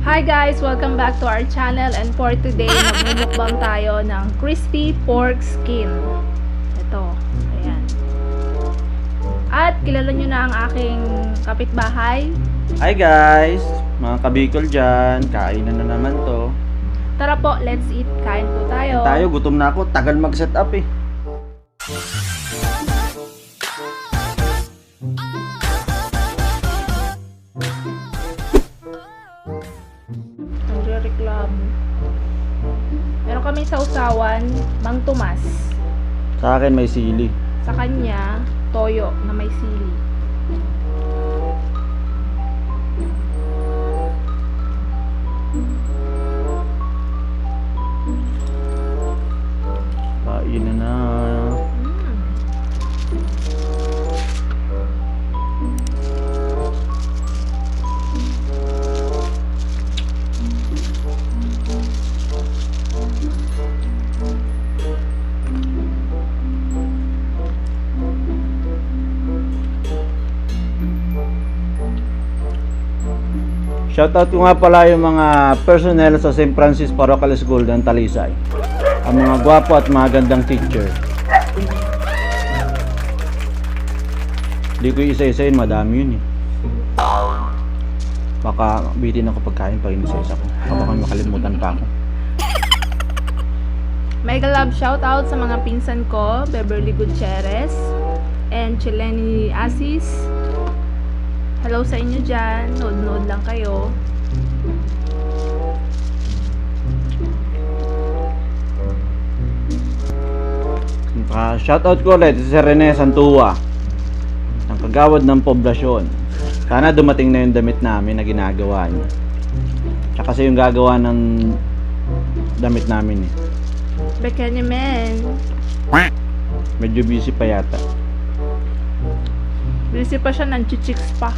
Hi guys! Welcome back to our channel, and for today, magmumukbang tayo ng crispy pork skin. Ito, ayan. At kilala nyo na ang aking kapitbahay. Hi guys! Mga kabikol dyan, kainan na naman to. Tara po, let's eat. Kain po tayo. Tayo, gutom na ako, tagal mag-set up eh. Nagre-reklamo. Meron kaming sausawan, Mang Tomas. Sa akin may sili. Sa kanya, toyo na may sili. Kainan na. Shoutout ko nga pala yung mga personnel sa St. Francis Parochial School ng Talisay. Ang mga gwapo at magandang teacher. Hindi ko isa-isayin, madami yun eh. Baka bitin ako pagkain pag isa-isa ko. Baka makalimutan pa ako. Mega love shoutout sa mga pinsan ko, Beverly Gutierrez and Chileni Asis. Hello sa inyo dyan. Nood-nood lang kayo. Shoutout ko ulit si Rene Santua ng Kagawad ng Poblasyon. Sana dumating na yung damit namin na ginagawa niya. Tsaka kasi yung gagawa ng damit namin eh. Bekene men. Medyo busy pa yata. Busy pa siya, nanchichicks pa.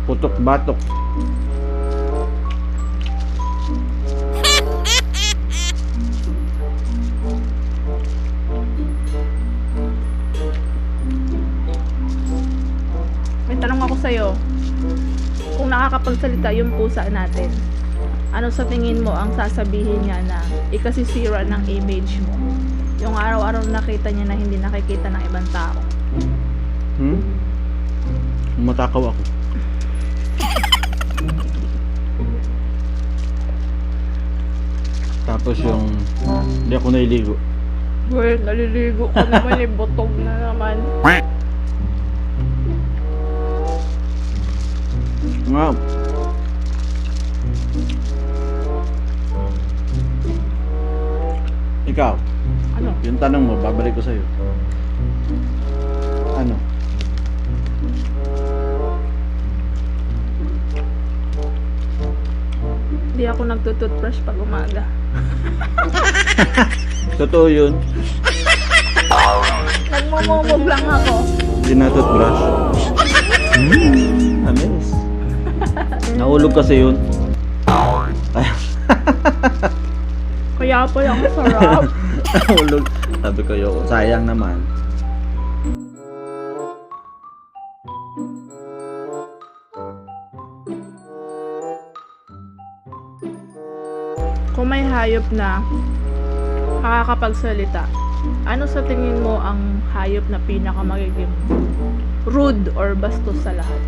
Putok batok. May tanong ako sa'yo. Kung nakakapagsalita yung pusa natin, ano sa tingin mo ang sasabihin niya na ikasisira ng image mo? Yung araw-araw nakita niya na hindi nakikita ng ibang tao. Matakaw ako. Tapos yung hindi ako nailigo. Well, naliligo ko naman eh, botog na naman. Nga. Ikaw, Ano? yung tanong mo, babalik ko sa'yo. Ano? Hindi ako nagtututbrush pag umaga. Totoo yun. Nagmumumog lang ako. Hindi na toothbrush. Ames. Nahulog kasi yun. Ay. Kaya pa yung sarap. Nahulog. Sabi ko yun, sayang naman. Kung may hayop na makakapagsalita, ano sa tingin mo ang hayop na pinaka magiging rude or bastos sa lahat?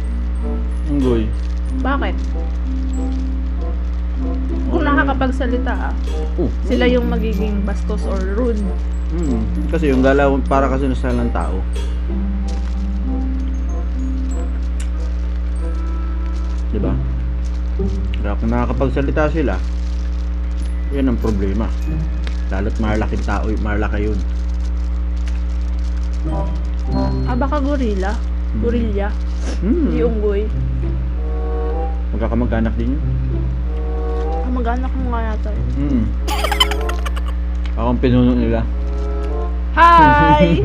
Unggoy. Bakit? Kung nakakapagsalita, sila yung magiging bastos or rude. Kasi yung galaw para kasi nasa ng tao. Diba? Kaya kung nakakapagsalita sila, yan ang problema. Lalo't malaking tao, malaki yun. Baka gorilla. Gorilla. Hindi unggoy. Magkakamag-anak din yun. Mag-anak mo nga yata yun. Ako ang pinuno nila. Hi!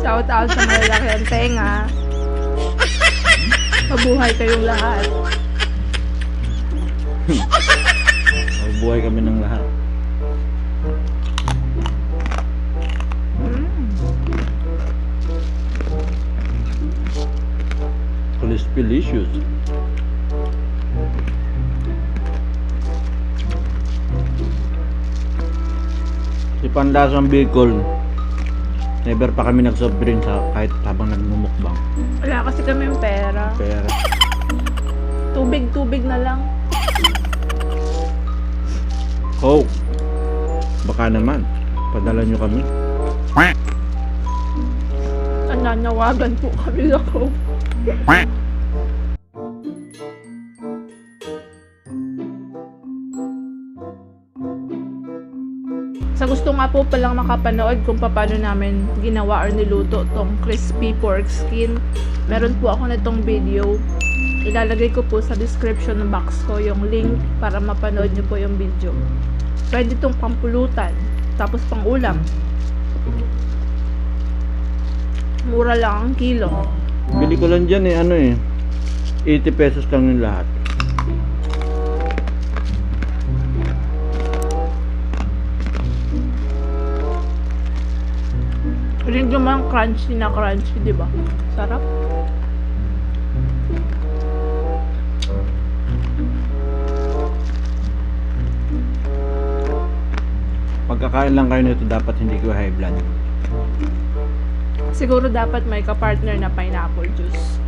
Shout out sa malalaki ang tenga. Mabuhay kayong lahat. Mabuhay kami ng lahat. Crispylicious. Si Pandasang Bicol, never pa kami nag-soft drink kahit habang nagmumukbang. Wala kasi kami pera. Pero Tubig na lang. Coke, baka naman, padala nyo kami. Nananawagan po kami ako. Sa gusto nga po palang makapanood kung paano namin ginawa or niluto tong crispy pork skin, meron po ako nitong video. Ilalagay ko po sa description box ko yung link para mapanood nyo po yung video. Pwede itong pampulutan, tapos pang ulam. Mura lang ang kilo. Bili ko lang dyan 80 pesos lang yung lahat. Ring naman crunchy na crunchy, di ba? Sarap. Pagkakain lang kayo nito, dapat hindi ko high blood. Siguro dapat may kapartner na pineapple juice.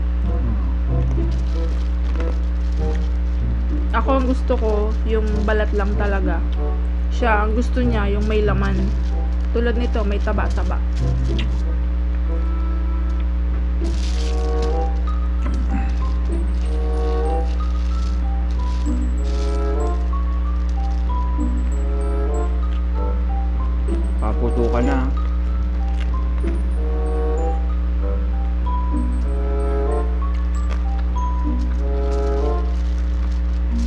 Ako ang gusto ko, yung balat lang talaga. Siya, ang gusto niya, yung may laman. Tulad nito, may taba-taba. Paputo ka na.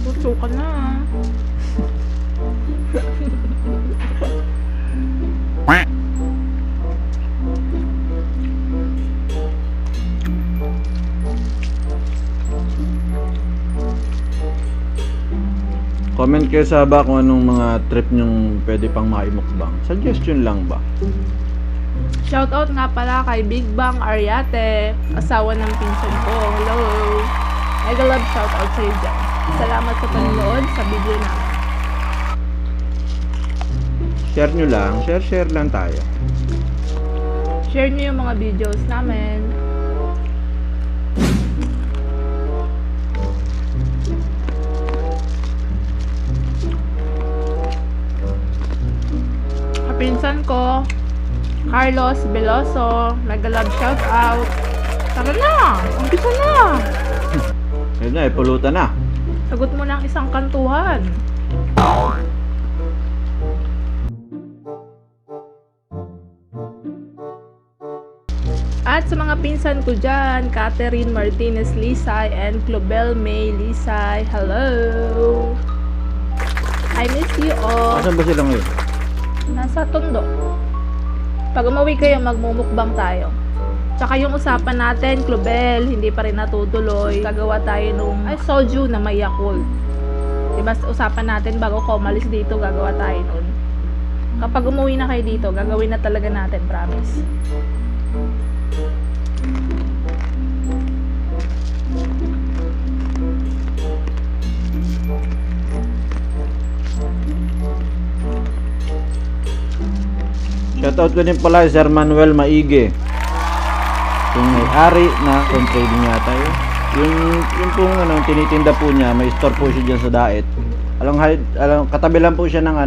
Puso ka na. Comment kayo sa baba kung anong mga trip nyong pwede pang maimukbang. Suggestion lang ba? Shoutout nga pala kay Big Bang Ariate, asawa ng pinsan ko. Hello! Mega love shoutout sa iyo dyan. Salamat sa panonood sa video namin. Share nyo lang. Share lang tayo. Share nyo yung mga videos namin. Kapinsan ko, Carlos Veloso, mega love shout out. Tara na! Umpisa na! Ayun na, pulutan na. Sagot mo ng isang kantuhan. At sa mga pinsan ko dyan, Catherine Martinez Lisay and Clobel May Lisay, hello! I miss you all. Asan ba sila ngayon? Nasa Tondo. Pag umuwi kayo, magmumukbang tayo. Tsaka yung usapan natin, Clobel, hindi pa rin natutuloy. Gagawa tayo nung soju na may Yakult. Diba, usapan natin bago ko umalis dito, gagawa tayo nun. Kapag umuwi na kayo dito, gagawin na talaga natin, promise. Shoutout ko din pala Sir Manuel Maige. Yung may-ari na trading yata yun. Yung pong tinitinda po niya, may store po siya dyan sa Daet. Katabi lang po siya ng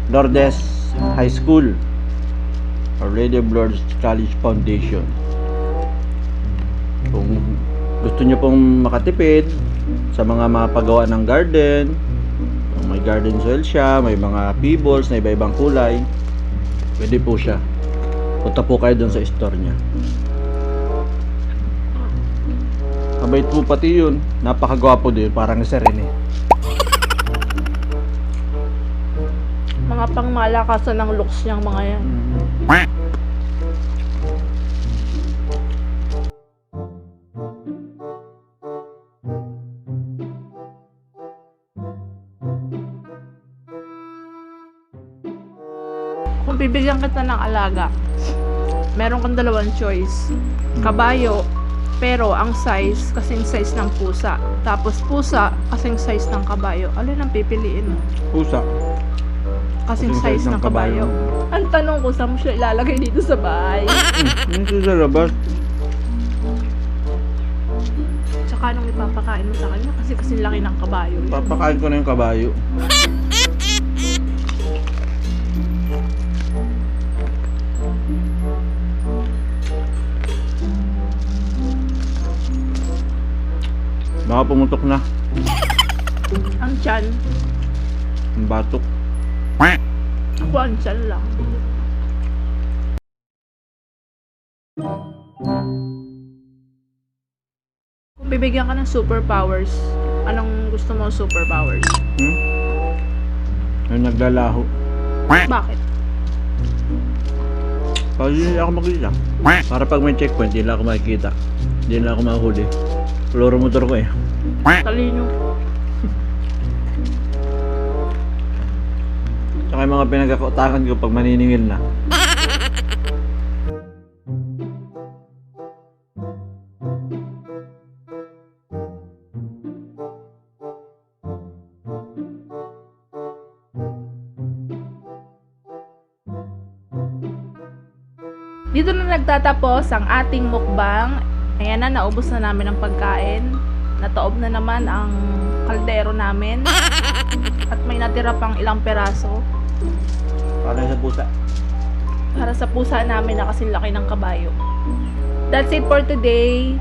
Lourdes High School or Lady of Lourdes College Foundation. Kung gusto niyo pong makatipid sa mga mapagawa ng garden, may garden soil siya, may mga pebbles na iba-ibang kulay, pwede po siya. Punta po kayo dun sa store niya. Mabait po pati yun. Napakagwapo din. Parang isa rin eh. Mga pangmalakasan ng looks niyang mga yan. bibigyan kita ng alaga, meron kang dalawang choice. Kabayo, pero ang size, kasing size ng pusa. Tapos pusa, kasing size ng kabayo. Alin ang pipiliin mo? Pusa. Kasing size ng kabayo. Ang tanong ko, saan mo siya ilalagay dito sa bahay? Hindi sa labas. Tsaka anong ipapakain mo sa kanya? Kasi kasing laki ng kabayo. Papakain ko na yung kabayo. Baka pumutok na. Ang tiyan. Ang batok. Ako ang tiyan lang. Kung bibigyan ka ng superpowers, anong gusto mo superpowers? Yung naglalaho. Bakit? Kasi hindi ako makikita. Para pag may checkpoint, hindi lang ako makikita. Hindi lang ako mahuli. Floro motor ko eh. Talino. Tsaka yung mga pinagkakautakan ko pag maniningil na. Dito na nagtatapos ang ating mukbang. Ayan na, naubos na namin ang pagkain. Nataob na naman ang kaldero namin. At may natira pang ilang peraso Para sa pusa. para sa pusa namin na kasing laki ng kabayo. That's it for today.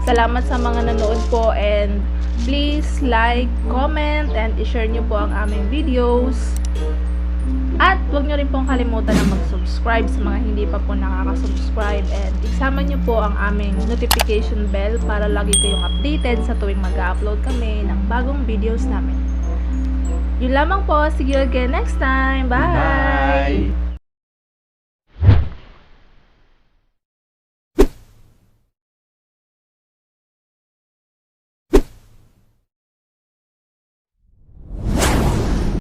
Salamat sa mga nanood po, and please like, comment, and i-share nyo po ang aming videos. At huwag nyo rin pong kalimutan na mag-subscribe sa mga hindi pa po nakaka-subscribe, and isama nyo po ang aming notification bell para lagi kayong updated sa tuwing mag-upload kami ng bagong videos namin. Yun lamang po. See you again next time. Bye! Bye!